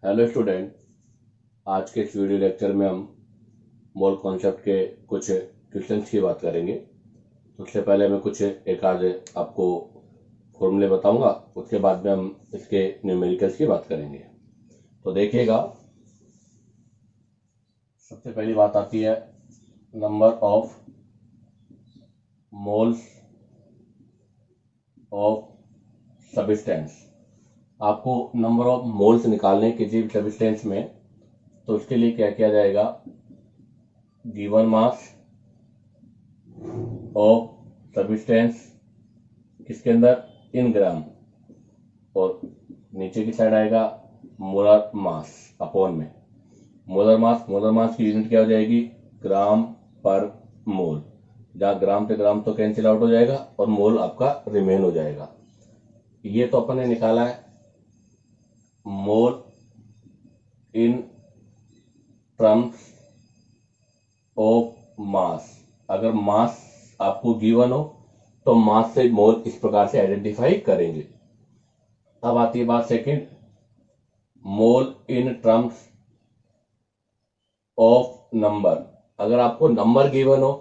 Hello student. आज के इस वीडियो लेक्चर में हम मोल कॉन्सेप्ट के कुछ क्वेश्चंस की बात करेंगे। तो उससे पहले मैं कुछ एक आध आपको फॉर्मूले बताऊंगा, उसके बाद में हम इसके न्यूमेरिकल्स की बात करेंगे। तो देखिएगा, सबसे पहली बात आती है number of moles of substance. आपको नंबर ऑफ मोल्स निकालने किसी भी सब्सटेंस में, तो उसके लिए क्या किया जाएगा, गिवन मास ऑफ सब्सटेंस किसके अंदर, इन ग्राम, और नीचे की साइड आएगा मोलर मास अपॉन में मोलर मास की यूनिट क्या हो जाएगी, ग्राम पर मोल। जहां ग्राम पे ग्राम तो कैंसिल आउट हो जाएगा और मोल आपका रिमेन हो जाएगा। ये तो अपन ने निकाला है मोल इन टर्म्स ऑफ मास। अगर मास आपको गिवन हो तो मास से मोल इस प्रकार से आइडेंटिफाई करेंगे। अब आती है बात second, mole in terms of number. अगर आपको नंबर गिवन हो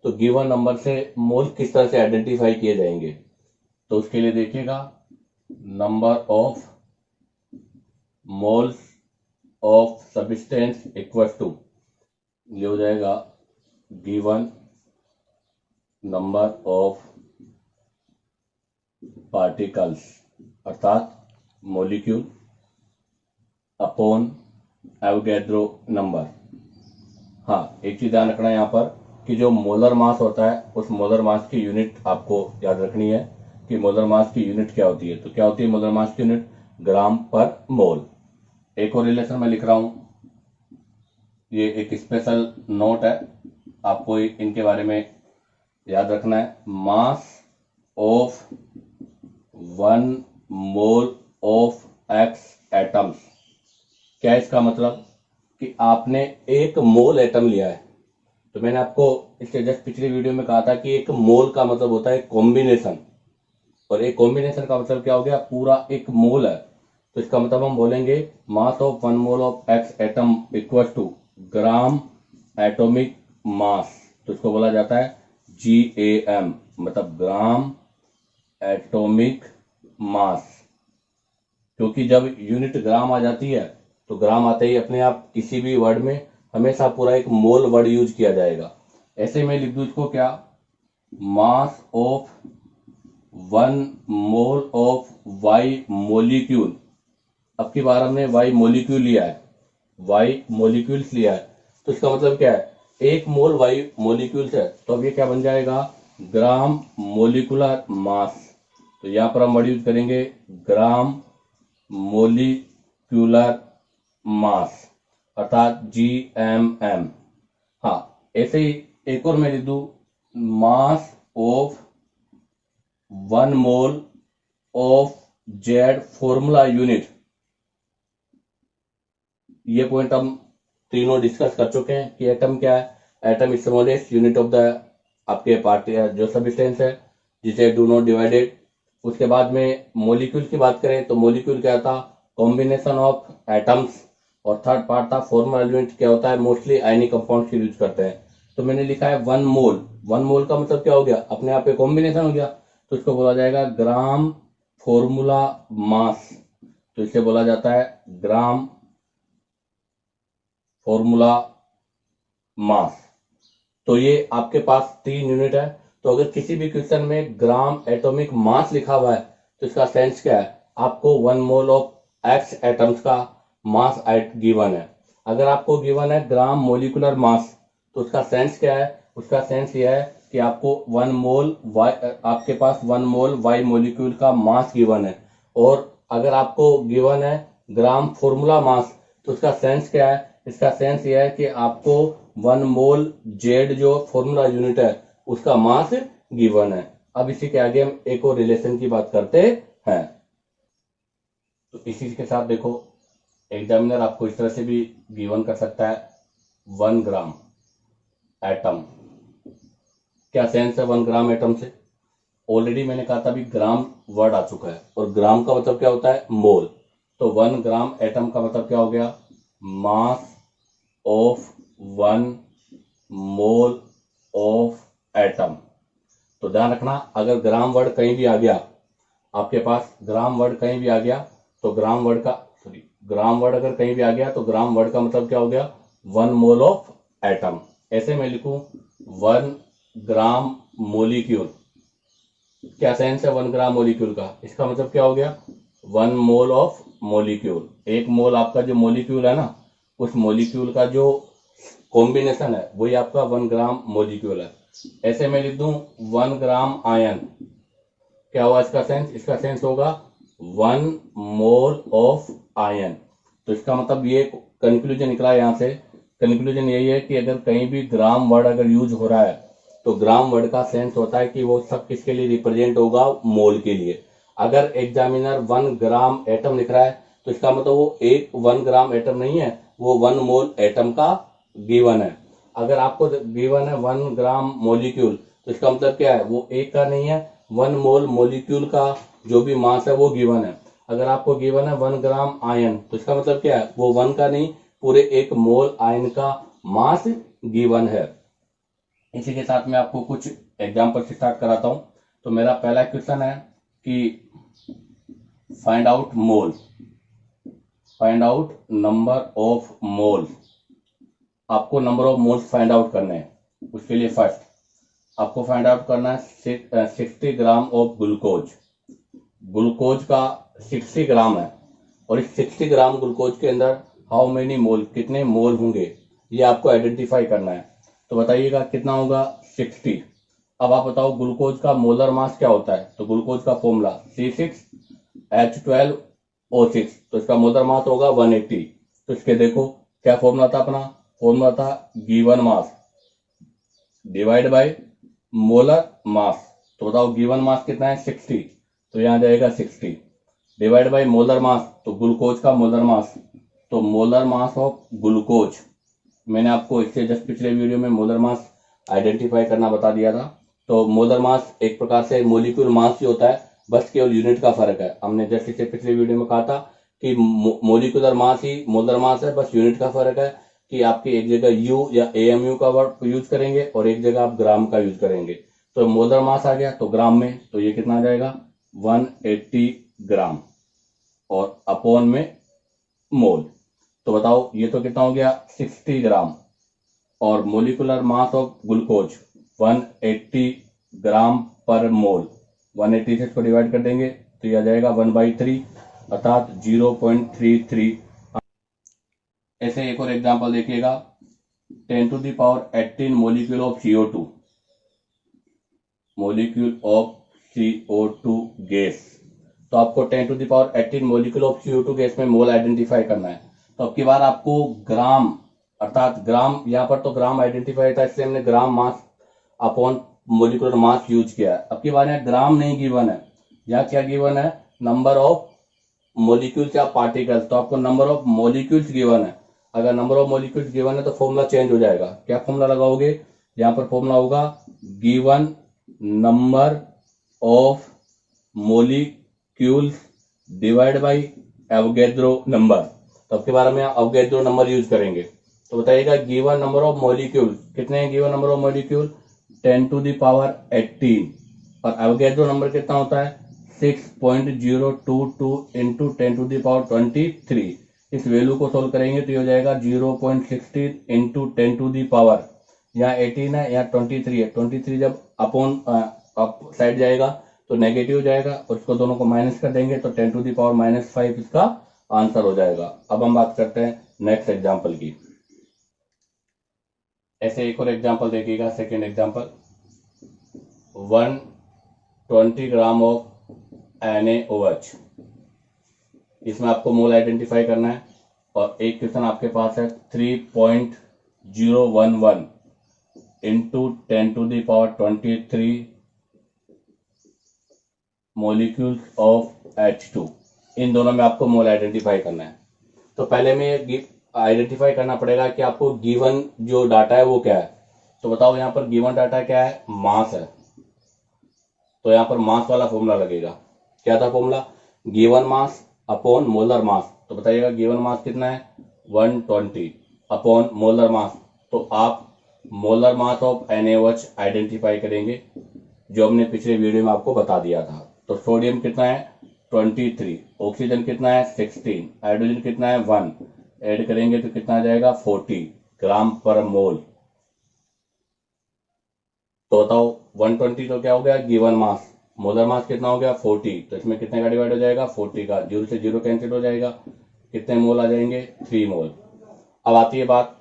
तो गिवन नंबर से मोल किस तरह से आइडेंटिफाई किए जाएंगे। तो उसके लिए देखिएगा, number of moles of substance equal to, ये हो जाएगा गिवन नंबर ऑफ पार्टिकल्स अर्थात मॉलिक्यूल अपॉन एवोगैड्रो नंबर। हाँ, एक चीज ध्यान रखना है यहाँ पर कि जो मोलर मास होता है उस मोलर मास की यूनिट आपको याद रखनी है कि मोलर मास की यूनिट क्या होती है। तो क्या होती है मोलर मास की यूनिट, ग्राम पर मोल। एक और रिलेशन मैं लिख रहा हूं, ये एक स्पेशल नोट है, आपको इनके बारे में याद रखना है। मास of 1 mole of x atoms. क्या इसका मतलब कि आपने एक मोल एटम लिया है। तो मैंने आपको इसके जस्ट पिछले वीडियो में कहा था कि एक मोल का मतलब होता है कॉम्बिनेशन, और एक कॉम्बिनेशन का मतलब क्या हो गया, पूरा एक मोल है। तो इसका मतलब हम बोलेंगे mass of 1 mole of x atom equal to gram atomic mass. तो इसको बोला जाता है GAM, मतलब ग्राम एटॉमिक मास। क्योंकि जब यूनिट ग्राम आ जाती है तो ग्राम आते ही अपने आप किसी भी वर्ड में हमेशा पूरा एक मोल वर्ड यूज किया जाएगा। ऐसे में लिख दूं इसको क्या, mass of 1 mole of y molecule. अब की बार हमने वाई मोलिक्यूल लिया है, वाई मोलिक्यूल्स लिया है, तो इसका मतलब क्या है, एक मोल वाई मोलिक्यूल्स है। तो अब ये क्या बन जाएगा, ग्राम मोलिकुलर मास। तो यहां पर हम वर्ड यूज करेंगे ग्राम मोलिक्यूलर मास अर्थात GMM। हाँ, ऐसे ही एक और मैं लिख दूं, मास of 1 mole of Z formula unit. ये पॉइंट हम तीनों डिस्कस कर चुके हैं कि एटम क्या है। Atom is smallest unit of the आपके पार्ट जो सब्सटेंस है जिसे डू नॉट डिवाइडेड। उसके बाद में मॉलिक्यूल की बात करें तो मॉलिक्यूल क्या था, कॉम्बिनेशन ऑफ एटम्स। और थर्ड पार्ट था फॉर्मल एलिमेंट, क्या होता है, मोस्टली आयनिक कंपाउंड की यूज करते हैं। तो मैंने लिखा है 1 मोल। 1 मोल का मतलब क्या हो गया, अपने आप पे कॉम्बिनेशन हो गया, तो इसको बोला जाएगा ग्राम फॉर्मूला मास। तो इसे बोला जाता है ग्राम फॉर्मूला मास। तो ये आपके पास 3 यूनिट है। तो अगर किसी भी क्वेश्चन में ग्राम एटॉमिक मास लिखा हुआ है तो इसका सेंस क्या है, आपको 1 मोल ऑफ एक्स एटम्स का मास गिवन है। अगर आपको गिवन है ग्राम मोलिकुलर मास तो उसका सेंस क्या है, उसका सेंस यह है कि आपको 1 मोल वाई, आपके पास 1 मोल वाई मोलिक्यूल का मास गिवन है। और अगर आपको गिवन है ग्राम फॉर्मूला मास तो उसका सेंस क्या है, इसका सेंस यह है कि आपको 1 मोल जेड जो फॉर्मूला यूनिट है उसका मास गिवन है। अब इसी के आगे हम एक और रिलेशन की बात करते हैं। तो इसी के साथ देखो, एग्जामिनर आपको इस तरह से भी गिवन कर सकता है 1 ग्राम एटम। क्या सेंस है 1 ग्राम एटम से, ऑलरेडी मैंने कहा था भी ग्राम वर्ड आ चुका है, और ग्राम का मतलब क्या होता है, मोल। तो 1 ग्राम एटम का मतलब क्या हो गया, मास ऑफ 1 मोल ऑफ एटम। तो ध्यान रखना, अगर ग्राम वर्ड कहीं भी आ गया, आपके पास ग्राम वर्ड कहीं भी आ गया, तो ग्राम वर्ड अगर कहीं भी आ गया तो ग्राम वर्ड का मतलब क्या हो गया, 1 मोल ऑफ एटम। ऐसे मैं लिखूं 1 ग्राम मोलिक्यूल, क्या सेंस है 1 ग्राम मोलिक्यूल का, इसका मतलब क्या हो गया 1 मोल ऑफ मोलिक्यूल। एक मोल आपका जो मोलिक्यूल है ना, उस मोलिक्यूल का जो कॉम्बिनेशन है वही आपका 1 ग्राम मोलिक्यूल है। ऐसे मैं लिख दूं 1 ग्राम आयन, क्या हुआ इसका सेंस, इसका सेंस होगा 1 मोल ऑफ आयन। तो इसका मतलब ये कंक्लूजन निकला यहाँ से, कंक्लूजन यही है कि अगर कहीं भी ग्राम वर्ड अगर यूज हो रहा है तो ग्राम वर्ड का सेंस होता है कि वो सब किसके लिए रिप्रेजेंट होगा, मोल के लिए। अगर एग्जामिनर 1 ग्राम एटम लिख रहा है तो इसका मतलब वो एक 1 ग्राम एटम नहीं है, वो 1 मोल एटम का गिवन है। अगर आपको गिवन है 1 ग्राम मोलिक्यूल तो इसका मतलब क्या है, वो एक का नहीं है, 1 मोल मोलिक्यूल का जो भी मास है वो गिवन है। अगर आपको गिवन है 1 ग्राम आयन तो इसका मतलब क्या है, वो 1 का नहीं, पूरे 1 मोल आयन का मास गिवन है। इसी के साथ मैं आपको कुछ एग्जाम्पल से स्टार्ट कराता हूं। तो मेरा पहला क्वेश्चन है कि find out mole, find out number of mole. आपको number of moles find out करने हैं। उसके लिए फर्स्ट आपको फाइंड आउट करना है 60 ग्राम ऑफ ग्लूकोज। ग्लूकोज का 60 ग्राम है और इस 60 ग्राम ग्लूकोज के अंदर हाउ मेनी मोल, कितने मोल होंगे, ये आपको आइडेंटिफाई करना है। तो बताइएगा कितना होगा 60। अब आप बताओ ग्लूकोज का मोलर मास क्या होता है, तो ग्लूकोज का फॉर्मूला C6H12O6, तो इसका मोलर मास होगा 180। तो इसके देखो क्या फॉर्मूला था, अपना फॉर्मूला था given mass divide by molar mass. तो बताओ गिवन मास कितना है 60, तो यहां जाएगा 60 डिवाइड बाय मोलर मास, तो ग्लूकोज का मोलर मास, तो मोलर मास ऑफ ग्लूकोज, मैंने आपको इससे जस्ट पिछले वीडियो में मोलर मास आइडेंटिफाई करना बता दिया था। तो मोलर मास एक प्रकार से मोलिक्यूल मास ही होता है, बस केवल यूनिट का फर्क है। हमने जस्ट इससे पिछले वीडियो में कहा था कि मोलिकुलर मास ही मोलर मास है, बस यूनिट का फर्क है कि आपकी एक जगह यू या एएमयू का वर्ड यूज करेंगे और एक जगह आप ग्राम का यूज करेंगे। तो मोलर मास आ गया तो ग्राम में, तो ये कितना आ जाएगा 180 ग्राम और अपॉन में मोल। तो बताओ ये तो कितना हो गया 60 ग्राम और मोलिकुलर मास ऑफ ग्लूकोज 180 ग्राम पर मोल। 180 से इसको डिवाइड कर देंगे तो ये आ जाएगा 1/3 अर्थात 0.33। ऐसे एक और एग्जांपल देखिएगा 10 to the power 18 molecule of CO2, molecule of CO2 gas. तो आपको 10 to the power 18 molecule of CO2 gas में मोल आइडेंटिफाई करना है। तो अब की बार आपको ग्राम, अर्थात ग्राम, यहाँ पर तो ग्राम आइडेंटिफाई था इसलिए हमने gram mass upon molecular mass use किया है। अब की बार यहाँ ग्राम नहीं गिवन है, यहाँ क्या गिवन है, नंबर ऑफ मोलिक्यूल्स या पार्टिकल्स। तो आपको नंबर ऑफ मोलिक्यूल्स गिवन है, अगर नंबर ऑफ मोलिक्यूल्स गिवन है तो फॉर्मूला चेंज हो जाएगा। क्या फॉर्मूला लगाओगे, यहाँ पर फॉर्मूला होगा given number of molecules divide by Avogadro number. तो अब के बारे में एवोगैड्रो नंबर यूज करेंगे। तो बताइएगा गिवन नंबर ऑफ मॉलिक्यूल कितने हैं, given number of molecule 10 to the power 18 और एवोगैड्रो नंबर कितना होता है 6.022 इंटू 10 टू द पावर 23। इस वैल्यू को सोल्व करेंगे तो ये हो जाएगा 0.16 इंटू 10 टू द पावर, यहाँ 18 है यहाँ 23 है, 23 जब अपॉन अप साइड जाएगा तो नेगेटिव हो जाएगा और इसको दोनों को माइनस कर देंगे तो 10 टू द पावर -5 इसका आंसर हो जाएगा। अब हम बात करते हैं नेक्स्ट एग्जांपल की। ऐसे एक और एग्जांपल देखिएगा, second example 120 gram of NaOH, इसमें आपको मोल आइडेंटिफाई करना है और एक क्वेश्चन आपके पास है 3.011 into 10 to the power 23 molecules of H2, इन दोनों में आपको मोल आइडेंटिफाई करना है। तो पहले में आइडेंटिफाई करना पड़ेगा कि आपको गिवन जो डाटा है वो क्या है। तो बताओ यहाँ पर गिवन डाटा क्या है, मास है, तो यहाँ पर मास वाला फॉर्मूला लगेगा। क्या था formula, given mass upon molar mass. तो बताइएगा गिवन मास कितना है 120 अपॉन मोलर मास। तो आप molar mass of NaOH identify करेंगे जो हमने पिछले वीडियो में आपको बता दिया था। तो सोडियम कितना है 23, ऑक्सीजन कितना है 16, हाइड्रोजन कितना है 1, ऐड करेंगे तो कितना आ जाएगा 40 ग्राम पर मोल। तो बताओ 120 तो क्या हो गया गिवन मास, मोलर मास कितना हो गया 40, तो इसमें कितने का डिवाइड हो जाएगा 40 का, 0 से 0 कैंसिल हो जाएगा, कितने मोल आ जाएंगे 3 मोल। अब आती है बात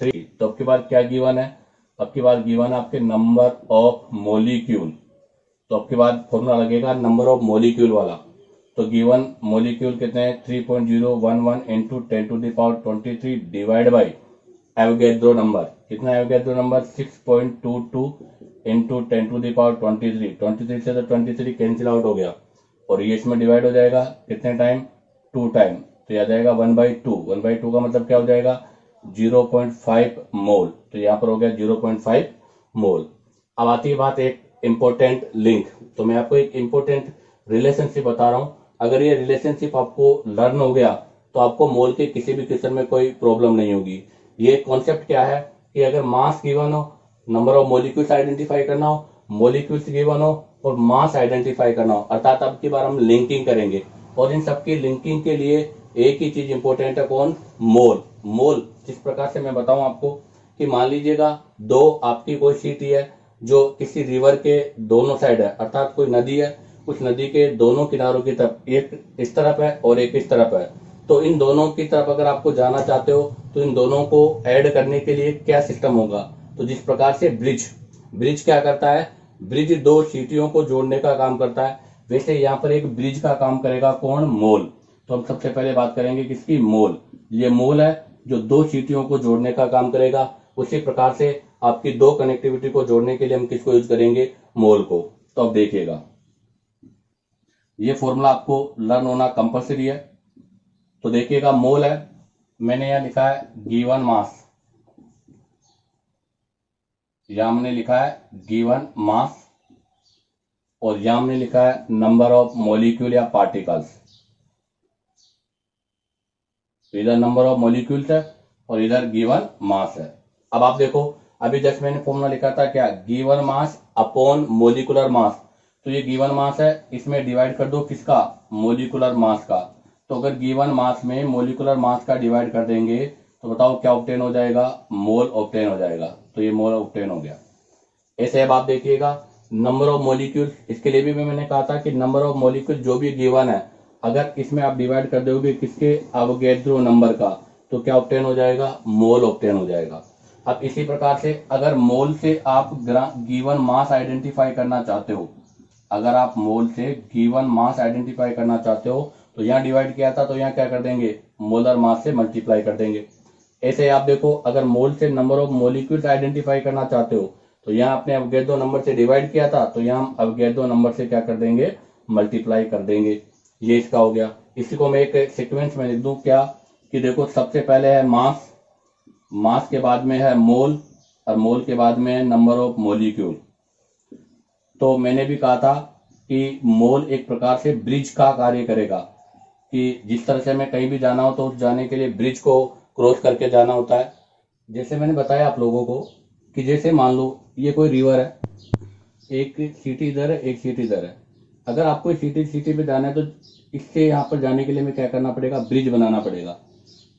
3, तो अब की बात क्या गिवन है, अब की बात गिवन है आपके नंबर ऑफ मोलिक्यूल। तो अब की बात फॉर्मूला लगेगा नंबर ऑफ मोलिक्यूल वाला। तो गिवन मोलिक्यूल कितने हैं 3.011 into 10⁻23 divide by Avogadro number, कितना एवोगैड्रो नंबर 6.22 इंटू 10⁻23, 23 से तो 23 कैंसिल आउट हो गया और ये इसमें डिवाइड हो जाएगा कितने टाइम 2 टाइम, तो यह आ जाएगा 1/2, 1/2 का मतलब क्या हो जाएगा 0.5 मोल, तो यहाँ पर हो गया 0.5 मोल। अब आती है बात एक इंपॉर्टेंट लिंक, तो मैं आपको एक इंपॉर्टेंट रिलेशनशिप बता रहा हूं, अगर ये रिलेशनशिप आपको लर्न हो गया तो आपको मोल के किसी भी क्वेश्चन में कोई प्रॉब्लम नहीं होगी। ये कॉन्सेप्ट क्या है कि अगर मास गिवन हो, नंबर ऑफ मोलिक्यूल्स आइडेंटिफाई करना हो, मोलिक्यूल्स गिवन हो और मास आइडेंटिफाई करना हो, अर्थात अब की बार हम लिंकिंग करेंगे और इन सबकी लिंकिंग के लिए एक ही चीज इंपॉर्टेंट है, कौन मोल। मोल जिस प्रकार से मैं बताऊं आपको कि मान लीजिएगा दो आपकी कोई सिटी है जो किसी रिवर के दोनों साइड है, अर्थात कोई नदी है, उस नदी के दोनों किनारों की तरफ एक इस तरफ है और एक इस तरफ है, तो इन दोनों की तरफ अगर आपको जाना चाहते हो तो इन दोनों को ऐड करने के लिए क्या सिस्टम होगा, तो जिस प्रकार से ब्रिज क्या करता है, ब्रिज दो सिटियों को जोड़ने का काम करता है, वैसे यहाँ पर एक ब्रिज का काम करेगा कौन मोल। तो हम सबसे पहले बात करेंगे किसकी मोल, ये मोल है जो दो सिटियों को जोड़ने का काम करेगा। उसी प्रकार से आपकी दो कनेक्टिविटी को जोड़ने के लिए हम किसको यूज करेंगे मोल को। तो अब देखिएगा ये फॉर्मूला आपको लर्न होना कंपलसरी है। तो देखिएगा मोल है, मैंने यहां लिखा है गिवन मास, यहां हमने लिखा है गिवन मास और यहां हमने लिखा है नंबर ऑफ मॉलिक्यूल या पार्टिकल्स। इधर नंबर ऑफ मॉलिक्यूल्स है और इधर गिवन मास है। अब आप देखो अभी जस्ट मैंने फॉर्मूला लिखा था क्या गिवन मास अपॉन मोलिकुलर मास, तो ये गिवन मास है, इसमें डिवाइड कर दो किसका मोलिकुलर मास का। तो अगर गिवन मास में मोलिकुलर मास का डिवाइड कर देंगे तो बताओ क्या ऑब्टेन हो जाएगा, मोल ऑब्टेन हो जाएगा। तो ये मोल ऑब्टेन हो गया। ऐसे अब आप देखिएगा नंबर ऑफ मॉलिक्यूल, इसके लिए भी मैंने कहा था कि नंबर ऑफ मॉलिक्यूल जो भी गिवन है अगर इसमें आप डिवाइड कर दोगे किसके एवोगैड्रो नंबर का, तो क्या ऑब्टेन हो जाएगा, मोल ऑब्टेन हो जाएगा। अब इसी प्रकार से अगर मोल से आप गिवन मास आइडेंटिफाई करना चाहते हो, अगर आप मोल से गिवन मास आइडेंटिफाई करना चाहते हो तो यहाँ डिवाइड किया था तो यहाँ क्या कर देंगे मोलर मास से मल्टीप्लाई कर देंगे। ऐसे आप देखो अगर मोल से नंबर ऑफ मोलिक्यूल्स आइडेंटिफाई करना चाहते हो तो यहाँ आपने अवगैड्रो नंबर से डिवाइड किया था तो यहाँ हम अवगैड्रो नंबर से क्या कर देंगे मल्टीप्लाई कर देंगे। ये इसका हो गया। इसी को मैं एक सीक्वेंस में लिख दूं क्या कि देखो सबसे पहले है मास, मास के बाद में है मोल और मोल के बाद में है नंबर ऑफ मोलिक्यूल। तो मैंने भी कहा था कि मोल एक प्रकार से ब्रिज का कार्य करेगा कि जिस तरह से हमें कहीं भी जाना हो तो उस जाने के लिए ब्रिज को क्रॉस करके जाना होता है। जैसे मैंने बताया आप लोगों को कि जैसे मान लो ये कोई रिवर है, एक सिटी इधर है एक सिटी इधर है, अगर आपको सिटी पे जाना है तो इससे यहाँ पर जाने के लिए हमें क्या करना पड़ेगा, ब्रिज बनाना पड़ेगा।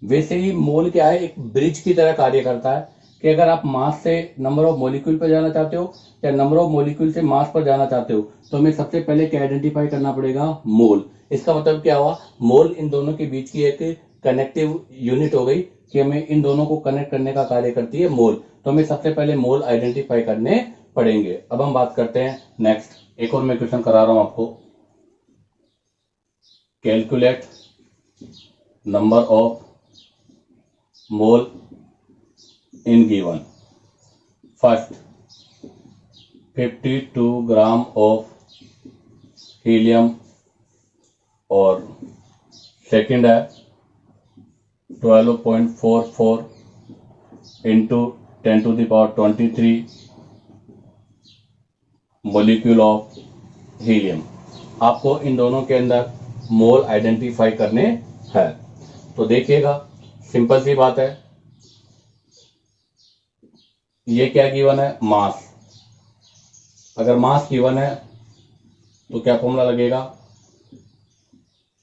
वैसे ही मोल क्या है, एक ब्रिज की तरह कार्य करता है कि अगर आप मास से नंबर ऑफ मॉलिक्यूल पर जाना चाहते हो या नंबर ऑफ मॉलिक्यूल से मास पर जाना चाहते हो तो हमें सबसे पहले क्या आइडेंटिफाई करना पड़ेगा, मोल। इसका मतलब क्या हुआ, मोल इन दोनों के बीच की एक कनेक्टिव यूनिट हो गई कि हमें इन दोनों को कनेक्ट करने का कार्य करती है मोल। तो हमें सबसे पहले मोल आइडेंटिफाई करने पड़ेंगे। अब हम बात करते हैं नेक्स्ट, एक और मैं क्वेश्चन करा रहा हूं आपको। Calculate number of mole in given. First 52 gram of helium और सेकंड है 12.44 इंटू 10⁻23 मॉलिक्यूल ऑफ हीलियम। आपको इन दोनों के अंदर मोल आइडेंटिफाई करने हैं। तो देखिएगा, सिंपल सी बात है, ये क्या गिवन है, मास। अगर मास गिवन है तो क्या फॉर्मूला लगेगा,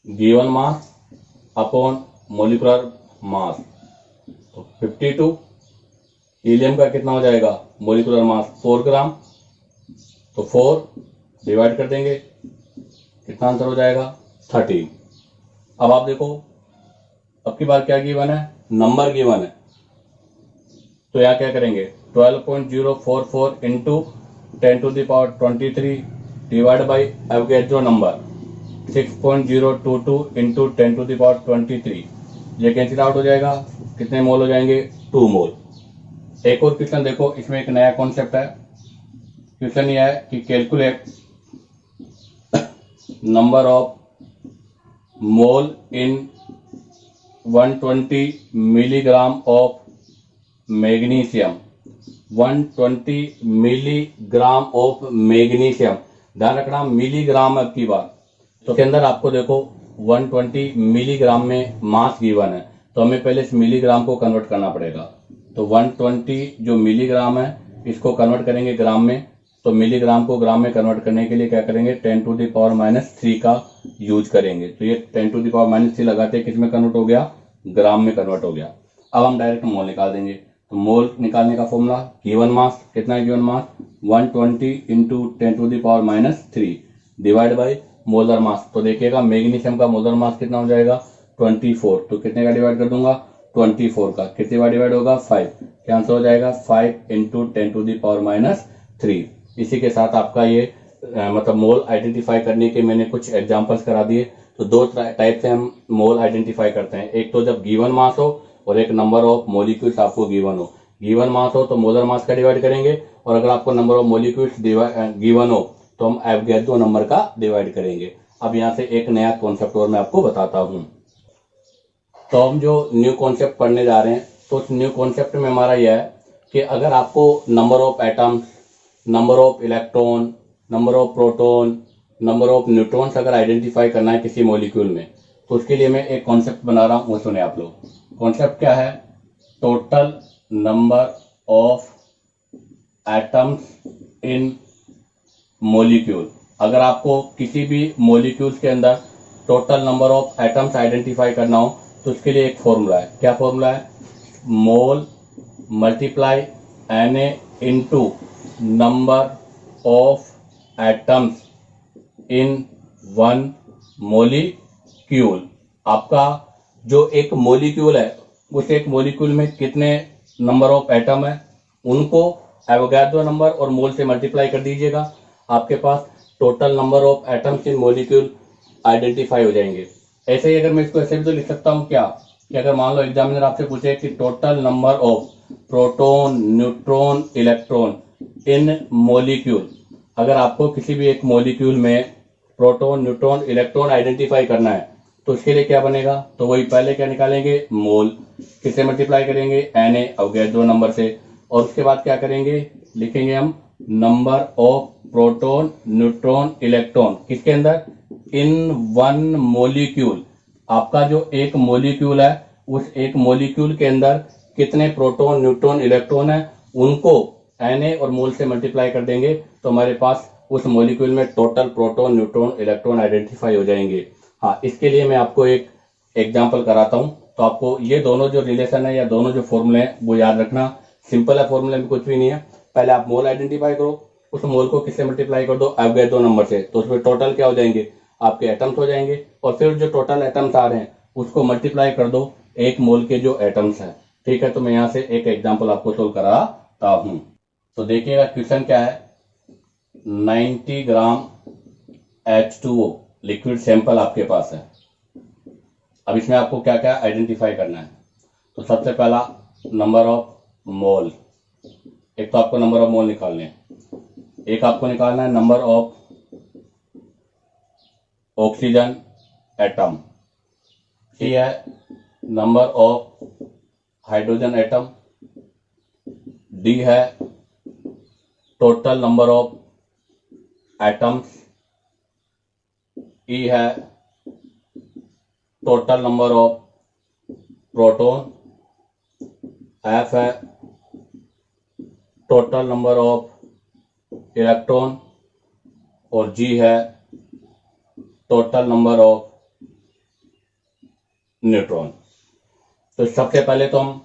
गिवन मास अपॉन मोलिकुलर मास। तो 52, हीलियम का कितना हो जाएगा, मोलिकुलर मास 4 ग्राम, तो 4 डिवाइड कर देंगे, कितना आंसर हो जाएगा 13। अब आप देखो, अब की बार क्या गिवन है, नंबर गिवन है, तो यहाँ क्या करेंगे, 12.044 into 10⁻23 divide by Avogadro number 6.022 into 10⁻23, ये कैंसिल आउट हो जाएगा, कितने मोल हो जाएंगे, 2 मोल। एक और क्वेश्चन देखो, इसमें एक नया कॉन्सेप्ट है। क्वेश्चन ये है कि calculate number of mole in 120 milligram of magnesium, 120 milligram of magnesium, ध्यान रखना मिलीग्राम अब की बात। तो के अंदर आपको देखो 120 मिलीग्राम में मास गिवन है, तो हमें पहले इस मिलीग्राम को कन्वर्ट करना पड़ेगा। तो 120 जो मिलीग्राम है इसको कन्वर्ट करेंगे ग्राम में, तो मिलीग्राम को ग्राम में कन्वर्ट करने के लिए क्या करेंगे, 10⁻³ का यूज करेंगे। तो ये 10⁻³ लगाते किस में कन्वर्ट हो गया, ग्राम में कन्वर्ट हो गया। अब हम डायरेक्ट मोल निकाल देंगे। तो मोल निकालने का फॉर्मूला, गिवन मास कितना है, given mass 120 into 10⁻³ divide by molar mass. तो देखिएगा मैग्नीशियम का मोलर मास कितना हो जाएगा 24, तो कितने का डिवाइड कर दूंगा 24 का, कितने बार डिवाइड होगा 5, क्या आंसर हो जाएगा 5 इंटू 10⁻³ इसी के साथ आपका ये मतलब मोल आइडेंटिफाई करने के मैंने कुछ एग्जांपल्स करा दिए। तो दो टाइप से हम मोल आइडेंटिफाई करते हैं, एक तो जब गिवन मास हो और एक नंबर ऑफ मोलिक्यूल्स आपको गिवन हो। गिवन मास हो तो मोलर मास का डिवाइड करेंगे, और अगर आपको नंबर ऑफ मोलिक्यूल्स गिवन हो तो हम एवोगैड्रो नंबर का डिवाइड करेंगे। अब यहाँ से एक नया कॉन्सेप्ट और मैं आपको बताता हूँ। तो हम जो न्यू कॉन्सेप्ट पढ़ने जा रहे हैं, तो उस न्यू कॉन्सेप्ट में हमारा यह है कि अगर आपको number of atoms, number of electron, number of proton, number of neutrons अगर आइडेंटिफाई करना है किसी मॉलिक्यूल में, तो उसके लिए मैं एक कॉन्सेप्ट बना रहा हूँ, वो सुने आप लोग। कॉन्सेप्ट क्या है, total number of atoms in molecule. अगर आपको किसी भी मॉलिक्यूल्स के अंदर total number of atoms identify करना हो तो उसके लिए एक फॉर्मूला है। क्या फॉर्मूला है, mole multiply Na into number of atoms in one molecule. आपका जो एक मॉलिक्यूल है, उस एक मॉलिक्यूल में कितने नंबर ऑफ एटम है, उनको एवोगैड्रो नंबर और मोल से मल्टीप्लाई कर दीजिएगा, आपके पास total number of atoms in molecule identify हो जाएंगे। ऐसे ही अगर मैं इसको ऐसे भी तो लिख सकता हूँ क्या, कि अगर मान लो एग्जामिनर आपसे पूछे कि total number of proton, neutron, electron in molecule, अगर आपको किसी भी एक मॉलिक्यूल में प्रोटॉन, न्यूट्रॉन, इलेक्ट्रॉन आइडेंटिफाई करना है तो उसके लिए क्या बनेगा, तो वही पहले क्या निकालेंगे, मोल, किससे मल्टीप्लाई करेंगे, Na एवोगैड्रो नंबर से, और उसके बाद क्या करेंगे, लिखेंगे हम number of proton, neutron, electron किसके अंदर, इन वन मॉलिक्यूल। आपका जो एक मॉलिक्यूल है, उस एक मॉलिक्यूल के अंदर कितने प्रोटॉन, न्यूट्रॉन, इलेक्ट्रॉन है, उनको Na और मोल से मल्टीप्लाई कर देंगे, तो हमारे पास उस मॉलिक्यूल में total proton, neutron, electron identify हो जाएंगे। हाँ, इसके लिए मैं आपको एक एग्जांपल कराता हूं, तो आपको ये दोनों जो रिलेशन है या दोनों जो फॉर्मूले हैं वो याद रखना। सिंपल है, फॉर्मूले में कुछ भी नहीं है। पहले आप मोल आइडेंटिफाई करो, उस मोल को किससे मल्टीप्लाई कर दो, एवोगैड्रो नंबर से, तो उसमें टोटल क्या हो जाएंगे, आपके एटम्स हो जाएंगे, और फिर जो टोटल एटम्स आ रहे हैं उसको मल्टीप्लाई कर दो एक मोल के जो एटम्स हैं। ठीक है, तो मैं यहाँ से एक एग्जाम्पल आपको सोल्व कराता हूँ। तो देखिएगा क्वेश्चन क्या है, 90 ग्राम H2O लिक्विड सैंपल आपके पास है। अब इसमें आपको क्या क्या आइडेंटिफाई करना है, तो सबसे पहला नंबर ऑफ मोल, एक तो आपको नंबर ऑफ मोल निकालने हैं, एक आपको निकालना है नंबर ऑफ ऑक्सीजन एटम, ये है number of hydrogen atom, D है टोटल नंबर ऑफ एटम्स, ई है total number of proton, F है टोटल नंबर ऑफ इलेक्ट्रॉन और जी है टोटल नंबर ऑफ न्यूट्रॉन। तो सबसे पहले तो हम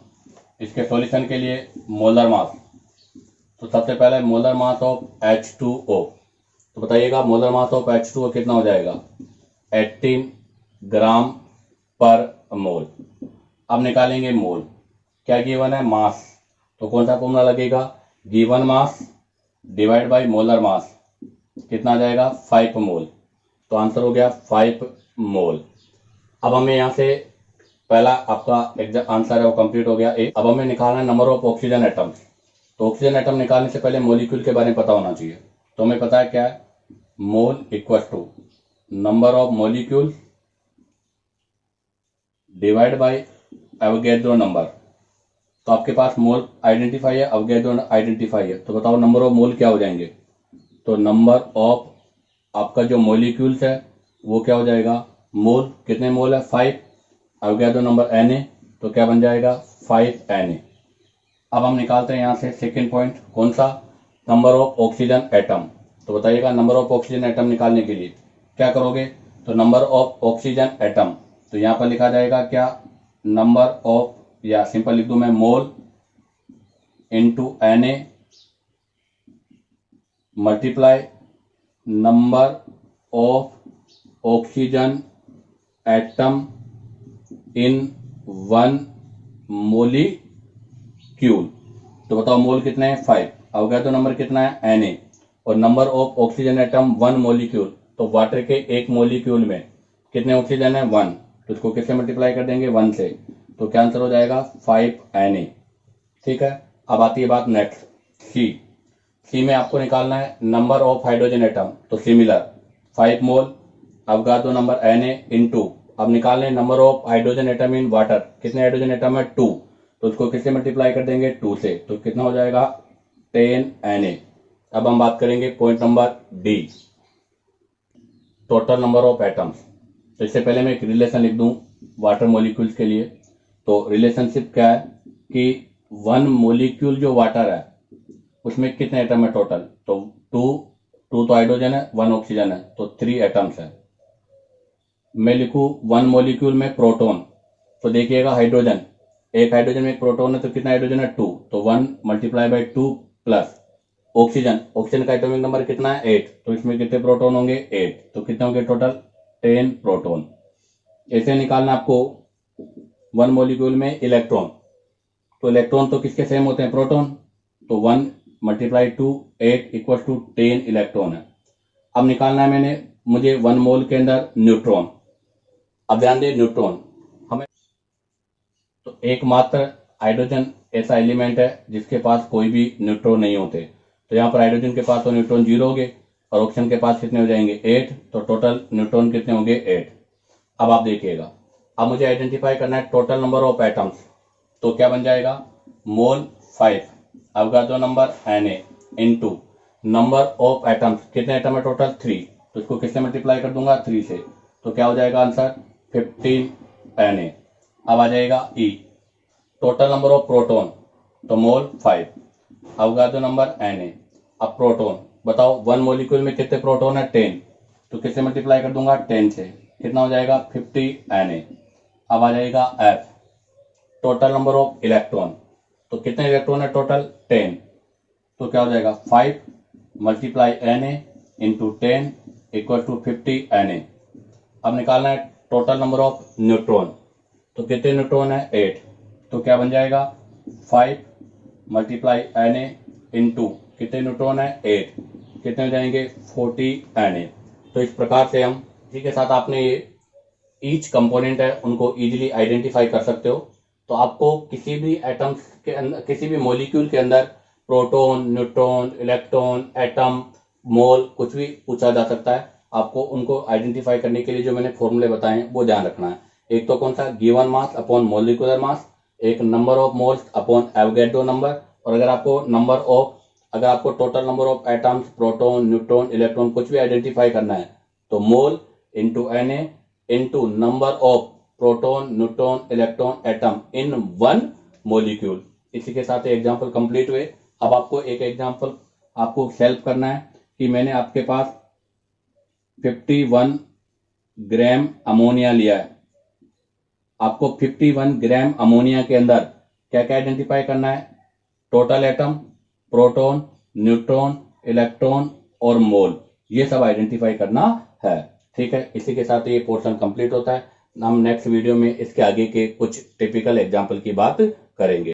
इसके सॉल्यूशन के लिए मोलर मास, तो सबसे पहले मोलर मास ऑफ H2O, तो बताइएगा मोलर मास ऑफ H2O कितना हो जाएगा, 18 ग्राम पर मोल। अब निकालेंगे मोल, क्या गिवन है, मास, तो कौन सा फॉर्मूला लगेगा, given mass divide by molar mass, कितना आ जाएगा 5 मोल, तो आंसर हो गया 5 मोल। अब हमें यहाँ से पहला आपका एग्जैक्ट आंसर है वो कंप्लीट हो गया अब हमें निकालना है नंबर ऑफ ऑक्सीजन एटम्स। तो ऑक्सीजन एटम निकालने से पहले मॉलिक्यूल के बारे में पता होना चाहिए। तो हमें पता है क्या है, mole equal to number of molecule divide by Avogadro number. तो आपके पास मोल आइडेंटिफाई है, एवोगैड्रो आइडेंटिफाई है, तो बताओ नंबर ऑफ मोल क्या हो जाएंगे। तो नंबर ऑफ आपका जो मॉलिक्यूल्स है वो क्या हो जाएगा, मोल, कितने मोल है 5, एवोगैड्रो नंबर Na, तो क्या बन जाएगा 5Na। अब हम निकालते हैं यहाँ से सेकेंड पॉइंट, कौन सा, नंबर ऑफ ऑक्सीजन एटम। तो बताइएगा नंबर ऑफ ऑक्सीजन एटम निकालने के लिए क्या करोगे, तो नंबर ऑफ ऑक्सीजन एटम, तो यहाँ पर लिखा जाएगा क्या, नंबर ऑफ, या सिंपल लिख दूं मैं, mole into Na multiply number of oxygen atom in 1 molecule. तो बताओ मोल कितने हैं 5, अवगाड्रो नंबर कितना है Na, और number of oxygen atom 1 molecule, तो वाटर के एक मोलिक्यूल में कितने ऑक्सीजन है 1, तो इसको किससे मल्टीप्लाई कर देंगे 1 से, तो क्या आंसर हो जाएगा 5Na। ठीक है, अब आती है बात नेक्स्ट, सी में आपको निकालना है नंबर ऑफ हाइड्रोजन एटम। तो सिमिलर 5 मोल अवगाड्रो नंबर Na इनटू, अब निकालने number of hydrogen atom in water, कितने हाइड्रोजन एटम है 2, तो उसको किससे मल्टीप्लाई कर देंगे 2 से, तो कितना हो जाएगा 10Na। अब हम बात करेंगे point number D, total number of atoms. तो इससे पहले मैं एक रिलेशन लिख दूं वाटर मॉलिक्यूल्स के लिए। तो रिलेशनशिप क्या है कि 1 मॉलिक्यूल जो वाटर है उसमें कितने एटम है टोटल, तो 2 तो हाइड्रोजन है, 1 ऑक्सीजन है, तो 3 एटम्स है। मैं लिखूं 1 मॉलिक्यूल में प्रोटॉन, तो देखिएगा हाइड्रोजन, एक हाइड्रोजन में एक प्रोटॉन है, तो कितना हाइड्रोजन है 2, तो 1 मल्टीप्लाई बाय 2 प्लस ऑक्सीजन का एटॉमिक नंबर कितना है 8, तो इसमें कितने प्रोटॉन होंगे 8, तो कितने होंगे टोटल 10 प्रोटॉन। ऐसे निकालना आपको 1 मॉलिक्यूल में इलेक्ट्रॉन, तो इलेक्ट्रॉन तो किसके सेम होते हैं, प्रोटॉन, तो 1 मल्टीप्लाई 2 8 इक्वल टू 10 इलेक्ट्रॉन है। अब निकालना है मुझे 1 मोल के अंदर न्यूट्रॉन। अब ध्यान दें न्यूट्रॉन हमें, तो एकमात्र हाइड्रोजन ऐसा एलिमेंट है जिसके पास कोई भी न्यूट्रॉन नहीं होते। तो यहाँ पर हाइड्रोजन के पास तो न्यूट्रॉन 0 हो गए और ऑक्सीजन के पास कितने हो जाएंगे 8, तो टोटल न्यूट्रॉन कितने होंगे 8। अब आप देखिएगा, अब मुझे आइडेंटिफाई करना है टोटल नंबर ऑफ एटम्स। तो क्या बन जाएगा, mole 5 Avogadro number Na into number of atoms, कितने एटम है टोटल 3, तो इसको किससे मल्टीप्लाई कर दूंगा 3 से, तो क्या हो जाएगा आंसर 15Na। अब आ जाएगा E, total number of proton, तो मोल 5 अवगाड्रो नंबर Na। अब प्रोटॉन बताओ 1 मॉलिक्यूल में कितने प्रोटॉन है 10, तो किससे मल्टीप्लाई कर दूंगा 10 से, कितना हो जाएगा 50Na। अब आ जाएगा F, total number of electron, तो कितने इलेक्ट्रॉन है टोटल 10, तो क्या हो जाएगा 5 multiply Na into 10 equal to 50Na। अब निकालना है टोटल नंबर ऑफ न्यूट्रॉन, तो कितने न्यूट्रॉन है 8, तो क्या बन जाएगा 5 मल्टीप्लाई Na इंटू कितने न्यूट्रॉन है 8, कितने हो जाएंगे 40Na। तो इस प्रकार से हम इसी के साथ आपने ये ईच कंपोनेंट है उनको इजीली आइडेंटिफाई कर सकते हो। तो आपको किसी भी एटम्स के अंदर, किसी भी मॉलिक्यूल के अंदर प्रोटॉन, न्यूट्रॉन, इलेक्ट्रॉन, एटम, मोल कुछ भी पूछा जा सकता है। आपको उनको आइडेंटिफाई करने के लिए जो मैंने फॉर्मूले बताए हैं वो ध्यान रखना है। एक तो कौन सा, given mass upon molecular mass, एक number of moles upon Avogadro number, और अगर आपको total number of atoms, proton, neutron, electron कुछ भी आइडेंटिफाई करना है तो mole into Na into number of proton, neutron, electron, atom in one molecule. इसी के साथ एग्जाम्पल कंप्लीट हुए। अब आपको एक एग्जाम्पल आपको हेल्प करना है कि मैंने आपके पास 51 ग्राम अमोनिया लिया है। आपको 51 ग्राम अमोनिया के अंदर क्या क्या आइडेंटिफाई करना है? Total atom, proton, neutron, electron और मोल, ये सब आइडेंटिफाई करना है। ठीक है, इसी के साथ ये पोर्शन कंप्लीट होता है। हम नेक्स्ट वीडियो में इसके आगे के कुछ टिपिकल एग्जाम्पल की बात करेंगे।